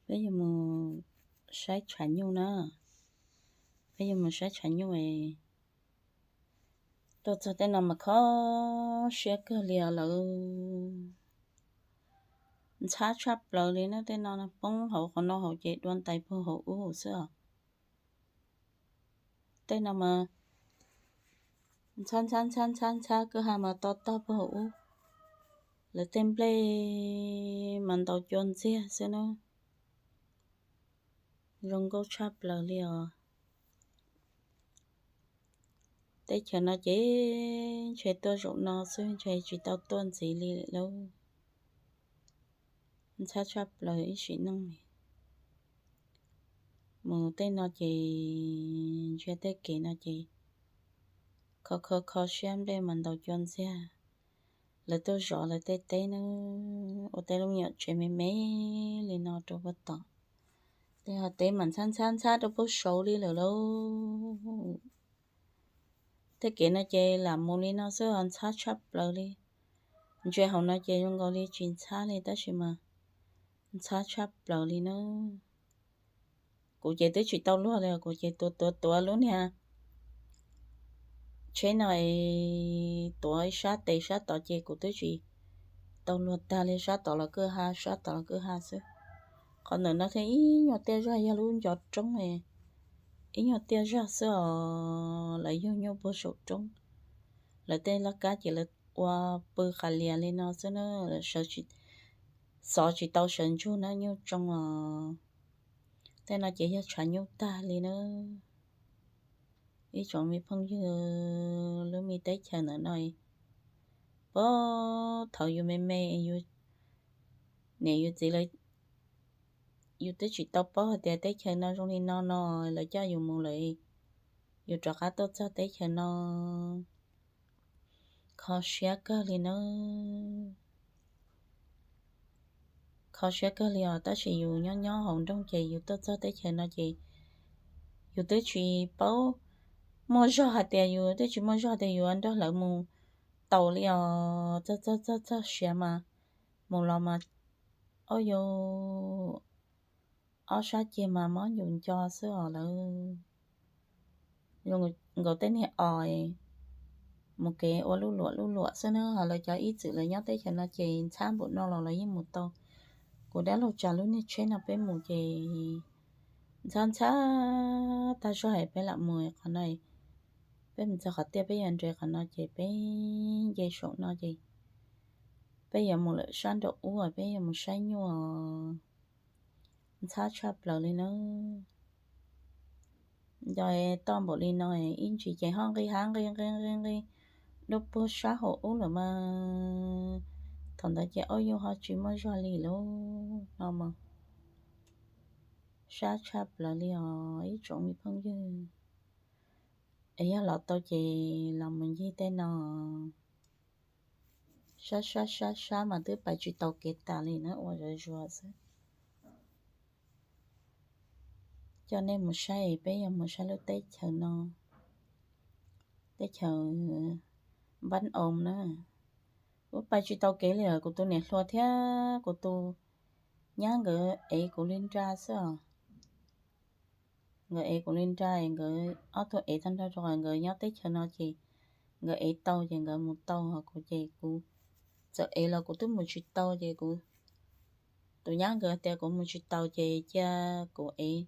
bây giờ mình sai chuẩn nhau nữa bây giờ mình sai chuẩn nhau ấy tôi cho tên nào mà khó share cái liền là cha chắp lời liền nó tên nào là bông hậu còn nó hậu chế đoan tay phô hậu hậu xưa tên nào mà chan cứ hà mà to phô hậu là tên play mình tàu chôn xe xem nó rong go chắp lời liền để cho nó chế chế tôi rụng nó xuyên chế chỉ tao tuân gì li lâu cha chắp lời ý chuyện năng này một tên nó chỉ chế tế kỹ nó chỉ khó xem đây mình đầu chọn xe là tôi rõ là tê nó ở đây lúc nhớ chuyện mấy lên nó cho bắt tỏ thế là tê mình san đâu có số đi là lâu thế kỹ nó chơi làm một đi nó sẽ ăn cha chắp lời đi chuyện hậu nó chơi trong gọi đi chuyện cha đi ta chỉ mà cha chắp lời đi nó cụ chơi tới chuyện tao luôn là cụ chơi tua luôn nha chế này tuổi sát tệ sát tỏ chơi cụ tới chuyện tao luôn ta lên sát tỏ là cơ ha sát tỏ là cơ ha chứ còn nữa nó thấy nhỏ tia ra ya luôn giọt trống này ý nhỏ tia ra sợ lại vô nhau bớt sụt trống là tên là cá chỉ là qua bơi khả liền lên nó chứ nó là sợ chỉ tao sợ chú nó nhau trong tên là chỉ là chọn nhau ta lên nó ý chọn mi phong như lúc mi tới chờ nữa nói bố thầu yêu mê yêu nè yêu gì lại yêu tới chỉ tao bố thì tới chờ nó trong đi nó lại cho yêu một lại yêu cho cá tốt cho tới chờ nó khó xé cơ thì nó khó xé cơ thì ta chỉ yêu nhỏ hồng trong chị yêu tốt cho tới chờ nó chị yêu tới chỉ bố mua cho hạt tiền yêu tới chỉ mua cho hạt tiền yêu anh đó là mua tàu li cho xé mà một lò mà ôi yo ở sát chia mà món dùng cho sữa là dùng gọi tên này ỏi một cái ô lúa lụa sữa nữa họ là cho ít sự là nhớ tới cho nó chỉ tham bộ nó là lấy một tô của đã lâu trả luôn đi trên là bên một cái gian cha ta cho hệ bên làm mười con này bên mình sẽ khó tiếp bây giờ rồi con nó chỉ bên dây số nó gì bây giờ một loại sáng độ u rồi bây giờ một sáng nhua cha chắp lời lên nó rồi toàn bộ đi nói in chỉ chạy hăng cái lúc bữa sáng hộ là mà thằng ta chạy ôi yo họ chỉ mới ra lì luôn nào mà sáng chắp là li họ ý trộn mi phong dư ấy là tao chỉ làm mình gì tên nó sáng mà tới bài chỉ tàu kết ta lì nữa ôi rồi cho nên một sai bây giờ một sai lúc tết chờ nó tết chờ bánh ôm nữa ủa bài chỉ tao kể là của tôi nè lo thế của tôi nhá người ấy của linh tra sao người ấy của linh tra người ở thôi ấy thân ra rồi người nhớ tết cho nó chị người ấy tao thì người một tao hoặc của chị của giờ ấy là của tôi một chút tao chị của tôi nhá người tiền của một chút tao chị cha của ấy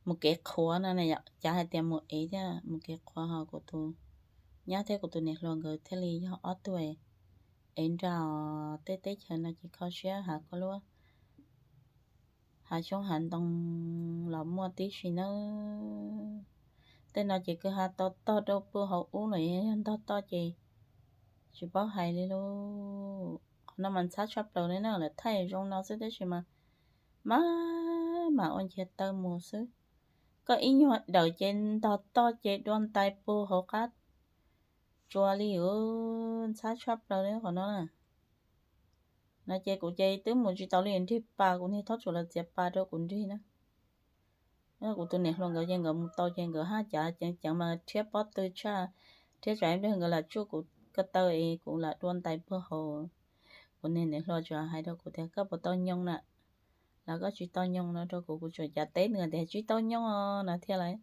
một cái khóa này cha hai tiền một ấy nha một cái khóa họ của tôi nhá thế của tôi nè lo người thế li họ ở tuổi em ra tết tết cho nó chỉ có share hả có luôn hà xuống hành động làm mua tí gì nó tên nó chỉ cứ hà to đâu bữa hậu uống này to chỉ bảo hay đi luôn nó mình sát sắp đầu đấy nó là thay trong nó sẽ thế gì mà anh chết tơ mùa xứ có ý nhọ đầu trên to chết đoan tay bữa hậu cát chua li ở sát sắp đầu đấy của nó nè nó chơi của chơi tới một chỉ tao liền thì ba cũng như thoát rồi là dẹp ba đâu cũng đi nữa nó của tôi nè luôn gọi chơi gọi một tao chơi gọi ha chẳng mà thiết bót tôi cha thiết rồi em đó gọi là chú của cái tao ấy cũng là đoan tay bơ hồ của nên để lo cho hai đâu của thế các bộ tao nhông nè là có chỉ to nhung nó cho cụ chơi chả tết nữa để chỉ to nhung là thế lại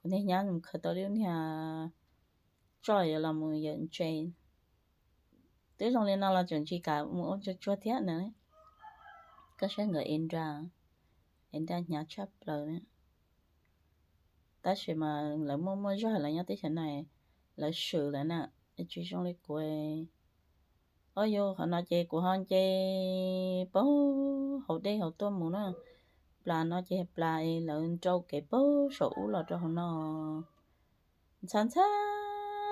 nên nhá mình khởi đầu đến nhà trời là một nhận chơi tới trong lên nào là chuẩn chỉ cả một cho chua thiết nữa đấy có sẽ người in ra nhà chấp rồi đấy ta chỉ mà là mua rồi là nhá tới thế này là sự là nè chỉ trong lấy quê ôi yo họ nói chơi của họ chơi bố hậu đây hậu tôi muốn nó là nó chơi là lợn trâu cái bố sổ là cho họ nó sáng sáng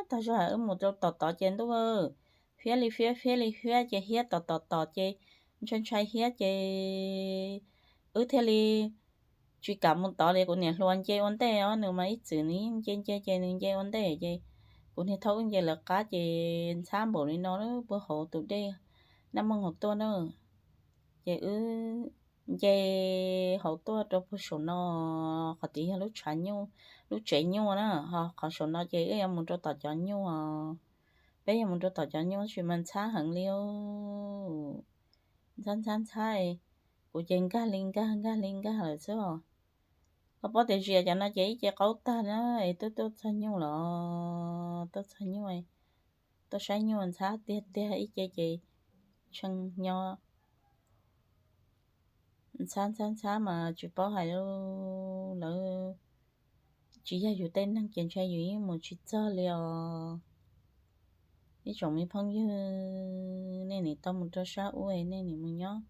ta cho ở một chỗ tọt tọt trên đó vơ phía chơi hiết tọt tọt tọt chơi chân trái hiết chơi thế li chỉ cảm một tọt này của nhà luôn chơi ổn tệ á nếu mà ít xử lý chơi nên chơi ổn tệ chơi của nhà thấu chơi là cá chơi sáng bộ đi nó bữa hộ tụi đây năm mong học tôi nữa chơi chơi hậu tôi trong phố số nó họ tí lúc chạy nhau nữa họ họ số nó chơi em muốn cho tao cho nhau bây giờ muốn cho tao cho nhau chuyện mình xa hẳn liêu san san sai của chuyện ga là sao có bao giờ cho nó chơi cấu ta nữa tôi sao nhau là tôi sao nhau ấy tôi sai nhau anh xa tiệt tiệt ít chơi chân nhau san mà chỉ bảo hay là chỉ làอยู่tên năng kiểm traอยู่một chút cho liều cái chỗ mình phong như nên này tao một cho sao uể nên này mình nhớ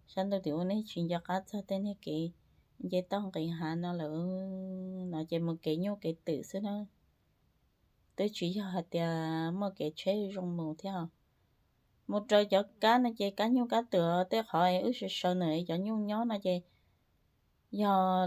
sáng tôi tiểu này chuyện cho cá cho tên này kì vậy tao cái hà nó chỉ một cái nhau cái tự xí đó tôi chỉ cho hạt tiền một cái chế rong mù theo một trời cho cá nó chơi cá nhau cá tựa tới hỏi ước sợ nữa cho nhau nhó nó chơi do